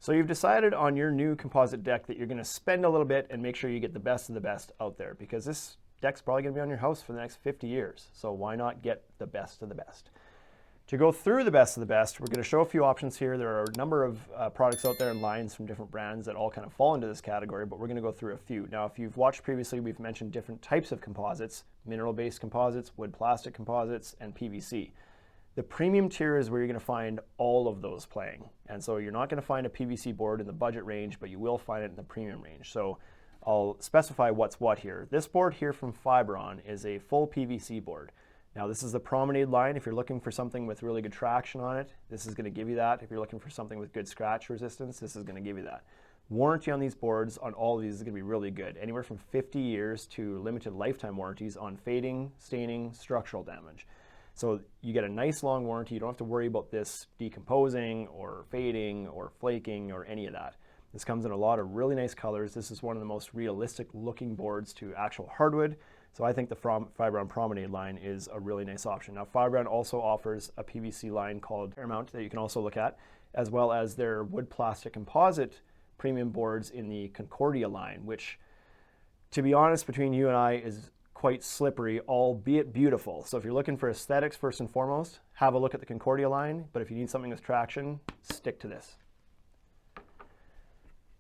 So you've decided on your new composite deck that you're going to spend a little bit and make sure you get the best of the best out there, because this deck's probably going to be on your house for the next 50 years. So why not get the best of the best? To go through the best of the best, we're going to show a few options here. There are a number of products out there and lines from different brands that all kind of fall into this category, but we're going to go through a few. Now, if you've watched previously, we've mentioned different types of composites: mineral-based composites, wood plastic composites, and PVC. The premium tier is where you're going to find all of those playing. And so you're not going to find a PVC board in the budget range, but you will find it in the premium range. So I'll specify what's what here. This board here from Fiberon is a full PVC board. Now, this is the Promenade line. If you're looking for something with really good traction on it, this is going to give you that. If you're looking for something with good scratch resistance, this is going to give you that. Warranty on these boards, on all of these, is going to be really good. Anywhere from 50 years to limited lifetime warranties on fading, staining, structural damage. So you get a nice long warranty. You don't have to worry about this decomposing or fading or flaking or any of that. This comes in a lot of really nice colors. This is one of the most realistic looking boards to actual hardwood. So I think the Fiberon Promenade line is a really nice option. Now, Fiberon also offers a PVC line called Paramount that you can also look at, as well as their wood plastic composite premium boards in the Concordia line, which, to be honest, between you and I, is quite slippery, albeit beautiful. So if you're looking for aesthetics first and foremost, have a look at the Concordia line, but if you need something with traction, stick to this.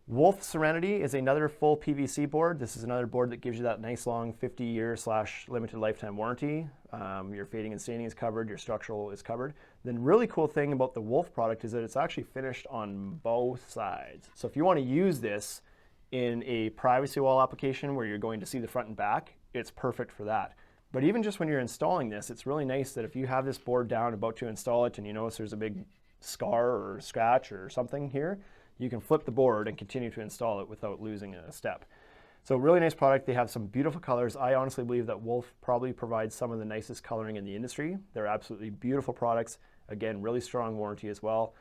Wolf Serenity is another full PVC board. This is another board that gives you that nice long 50-year / limited lifetime warranty. Your fading and staining is covered, your structural is covered. The really cool thing about the Wolf product is that it's actually finished on both sides. So if you want to use this in a privacy wall application where you're going to see the front and back, it's perfect for that. But even just when you're installing this, it's really nice that if you have this board down about to install it and you notice there's a big scar or scratch or something here, you can flip the board and continue to install it without losing a step. So really nice product. They have some beautiful colors. I honestly believe that Wolf probably provides some of the nicest coloring in the industry. They're absolutely beautiful products. Again, really strong warranty as well.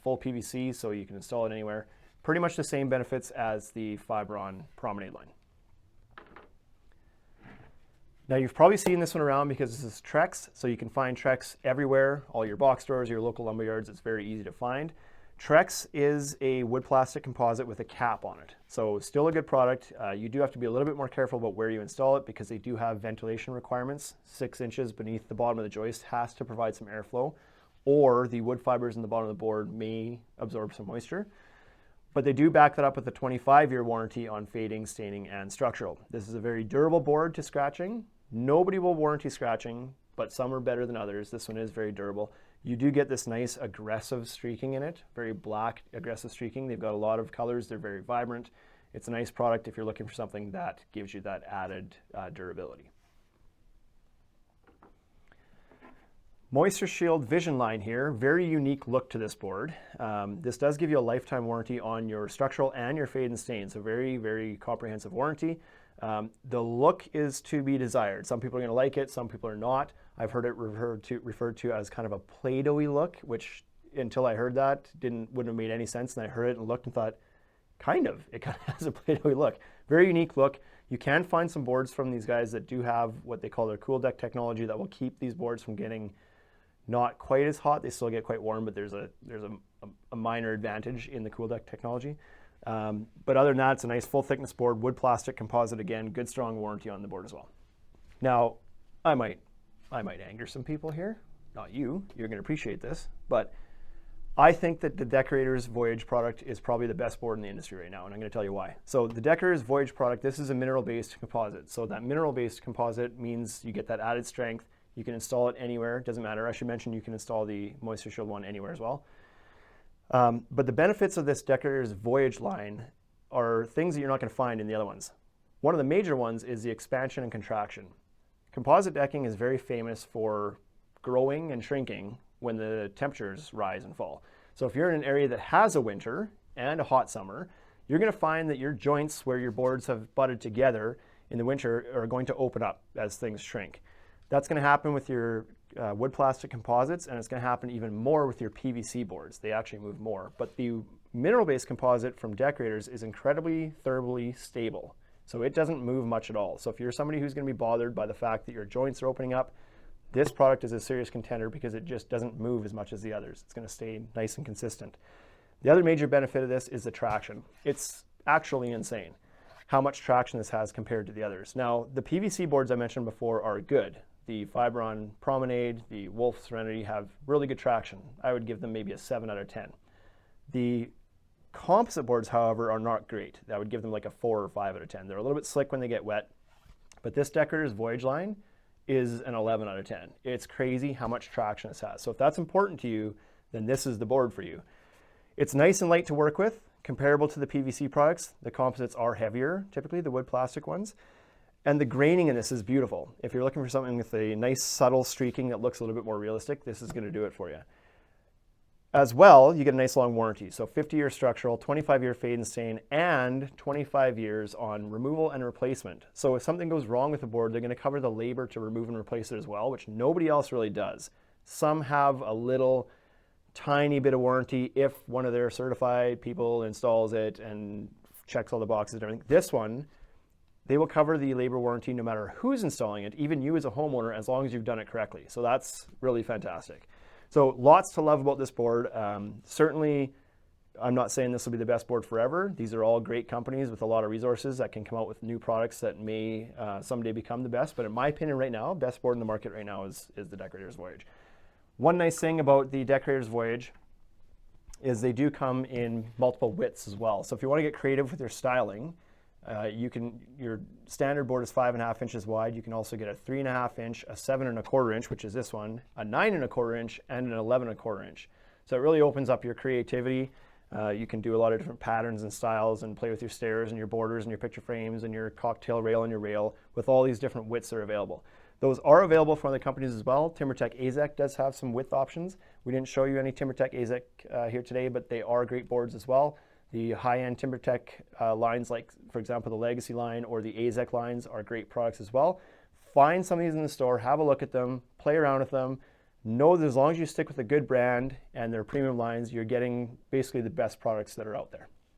Full PVC, so you can install it anywhere. Pretty much the same benefits as the Fiberon Promenade line. Now, you've probably seen this one around because this is Trex, so you can find Trex everywhere, all your box stores, your local lumber yards. It's very easy to find. Trex is a wood plastic composite with a cap on it, so still a good product. You do have to be a little bit more careful about where you install it because they do have ventilation requirements. 6 inches beneath the bottom of the joist has to provide some airflow, or the wood fibers in the bottom of the board may absorb some moisture. But they do back that up with a 25-year warranty on fading, staining, and structural. This is a very durable board to scratching. Nobody will warranty scratching, but some are better than others. This one is very durable. You do get this nice aggressive streaking in it, very black aggressive streaking. They've got a lot of colors. They're very vibrant. It's a nice product if you're looking for something that gives you that added durability. MoistureShield Vision line here, very unique look to this board. This does give you a lifetime warranty on your structural and your fade and stain, so very, very comprehensive warranty. The look is to be desired. Some people are going to like it, some people are not. I've heard it referred to as kind of a Play-Doh-y look, which until I heard that wouldn't have made any sense. And I heard it and looked and thought, it kind of has a Play-Doh-y look. Very unique look. You can find some boards from these guys that do have what they call their cool deck technology that will keep these boards from getting not quite as hot. They still get quite warm, but there's a minor advantage in the cool deck technology. But other than that, it's a nice full thickness board, wood plastic composite, again, good strong warranty on the board as well. Now, I might anger some people here. Not you, you're gonna appreciate this, but I think that the Deckorators Voyage product is probably the best board in the industry right now, and I'm gonna tell you why. So the Deckorators Voyage product, this is a mineral-based composite. So that mineral-based composite means you get that added strength. You can install it anywhere, doesn't matter. I should mention you can install the MoistureShield one anywhere as well. But the benefits of this Deckorators Voyage line are things that you're not going to find in the other ones. One of the major ones is the expansion and contraction. Composite decking is very famous for growing and shrinking when the temperatures rise and fall. So if you're in an area that has a winter and a hot summer, you're going to find that your joints where your boards have butted together in the winter are going to open up as things shrink. That's going to happen with your wood plastic composites, and it's going to happen even more with your PVC boards. They actually move more. But the mineral-based composite from Deckorators is incredibly thermally stable. So it doesn't move much at all. So if you're somebody who's going to be bothered by the fact that your joints are opening up, this product is a serious contender because it just doesn't move as much as the others. It's going to stay nice and consistent. The other major benefit of this is the traction. It's actually insane how much traction this has compared to the others. Now, the PVC boards I mentioned before are good. The Fiberon Promenade, the Wolf Serenity have really good traction. I would give them maybe a 7 out of 10. The composite boards, however, are not great. I would give them like a 4 or 5 out of 10. They're a little bit slick when they get wet, but this Deckorators Voyage line is an 11 out of 10. It's crazy how much traction this has. So if that's important to you, then this is the board for you. It's nice and light to work with, comparable to the PVC products. The composites are heavier, typically the wood plastic ones. And the graining in this is beautiful. If you're looking for something with a nice subtle streaking that looks a little bit more realistic, this is going to do it for you. As well, you get a nice long warranty. So 50-year structural, 25-year fade and stain, and 25 years on removal and replacement. So if something goes wrong with the board, they're going to cover the labor to remove and replace it as well, which nobody else really does. Some have a little tiny bit of warranty if one of their certified people installs it and checks all the boxes and everything. This one, they will cover the labor warranty no matter who's installing it, even you as a homeowner, as long as you've done it correctly. So that's really fantastic. So lots to love about this board. Certainly, I'm not saying this will be the best board forever. These are all great companies with a lot of resources that can come out with new products that may someday become the best. But in my opinion right now, best board in the market right now is the Deckorators Voyage. One nice thing about the Deckorators Voyage is they do come in multiple widths as well. So if you want to get creative with your styling, your standard board is 5.5 inches wide. You can also get a 3.5 inch, a 7.25 inch, which is this one, a 9.25 inch, and an 11.25 inch. So it really opens up your creativity. You can do a lot of different patterns and styles and play with your stairs and your borders and your picture frames and your cocktail rail and your rail with all these different widths that are available. Those are available from other companies as well. TimberTech AZEK does have some width options. We didn't show you any TimberTech AZEK here today, but they are great boards as well. The high-end TimberTech lines, like for example the Legacy line or the AZEK lines, are great products as well. Find some of these in the store, have a look at them, play around with them. Know that as long as you stick with a good brand and their premium lines, you're getting basically the best products that are out there.